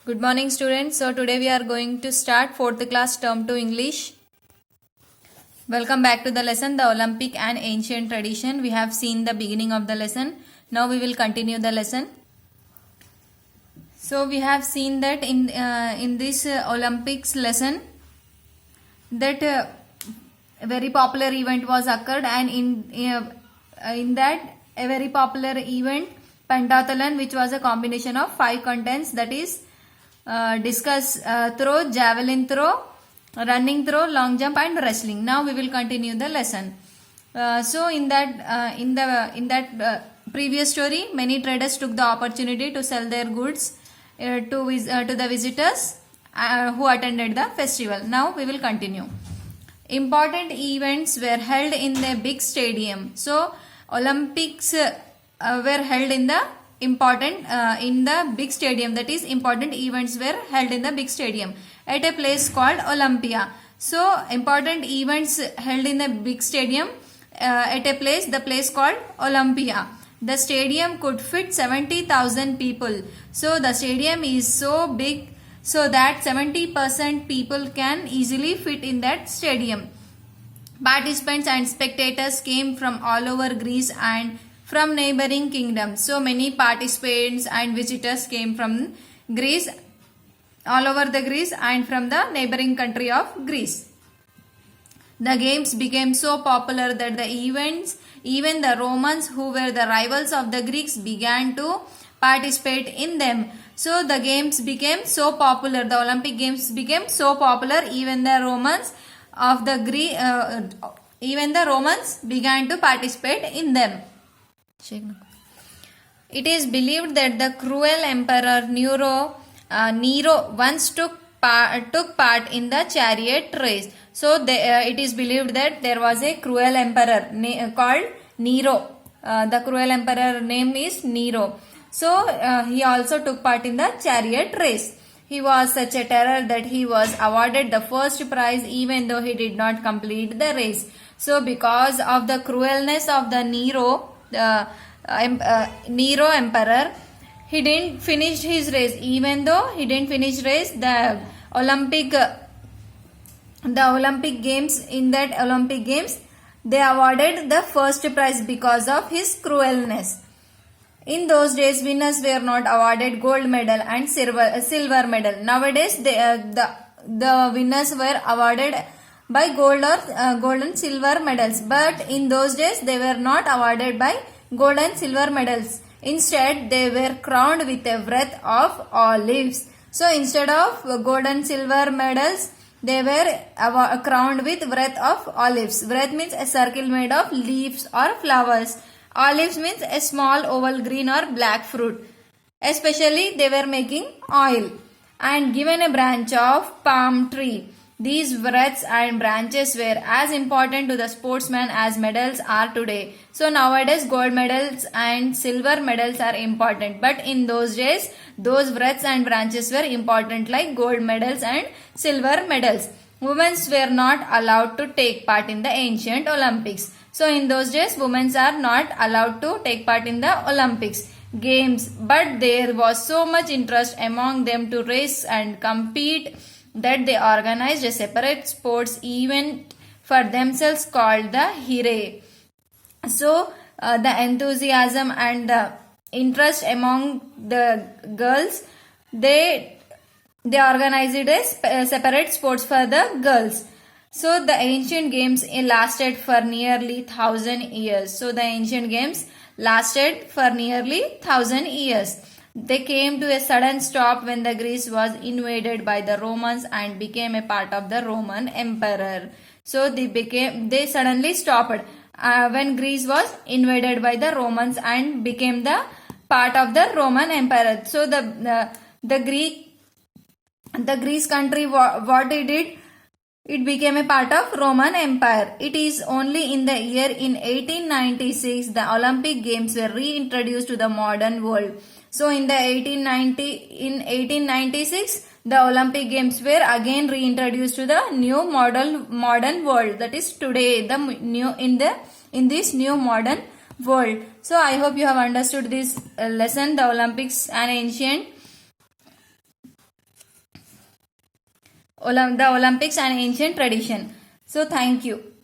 Good morning students. So today we are going to start 4th class term 2 English. Welcome back to the lesson the Olympic and ancient tradition. We have seen the beginning of the lesson. Now we will continue the lesson. So we have seen that in this Olympics lesson that a very popular event was occurred, and in that a very popular event pentathlon, which was a combination of 5 contents, that is discus throw, javelin throw, running throw, long jump and wrestling. Now we will continue the lesson. So in that previous story, many traders took the opportunity to sell their goods to the visitors who attended the festival. Now we will continue. Important events were held in the big stadium. So Olympics were held in the big stadium, that is important events were held in the big stadium at a place called Olympia. So important events held in the big stadium at the place called Olympia. The stadium could fit 70,000 people. So the stadium is so big so that 70% people can easily fit in that stadium. Participants and spectators came from all over Greece and from neighboring kingdoms. So many participants and visitors came from Greece, all over the Greece and from the neighboring country of Greece. The games became so popular that even the Romans, who were the rivals of the Greeks, began to participate in them. So the games became so popular, the Olympic games became so popular, even the Romans began to participate in them. It is believed that the cruel emperor Nero once took part in the chariot race. So it is believed that there was a cruel emperor called Nero. The cruel emperor name is Nero. So he also took part in the chariot race. He was such a terror that he was awarded the first prize even though he did not complete the race. So because of the cruelness of the Nero emperor, he didn't finish his race. Even though he didn't finish race, the Olympic games, they awarded the first prize because of his cruelness. In those days, winners were not awarded gold medal and silver medal. Nowadays, the winners were awarded by gold and silver medals. But in those days, they were not awarded by gold and silver medals. Instead, they were crowned with a wreath of olives. So instead of gold and silver medals, they were crowned with wreath of olives. Wreath means a circle made of leaves or flowers. Olives means a small oval green or black fruit. Especially they were making oil and given a branch of palm tree. These wreaths and branches were as important to the sportsman as medals are today. So nowadays gold medals and silver medals are important, but in those days those wreaths and branches were important like gold medals and silver medals. Women were not allowed to take part in the ancient Olympics. So in those days women are not allowed to take part in the Olympics games, but there was so much interest among them to race and compete that they organized a separate sports event for themselves called the Hire. So the enthusiasm and the interest among the girls, they organized a separate sports for the girls. So the ancient games lasted for nearly 1,000 years. So the ancient games lasted for nearly 1,000 years. They came to a sudden stop when the Greece was invaded by the Romans and became a part of the Roman Empire. So they suddenly stopped when Greece was invaded by the Romans and became the part of the Roman Empire. So the Greece country, what it did, it became a part of Roman Empire. It is only in the year in 1896 the Olympic Games were reintroduced to the modern world. So in 1896 the Olympic Games were again reintroduced to the new modern world, that is today in this new modern world. So I hope you have understood this lesson, the Olympics and ancient the Olympics an ancient tradition. So thank you.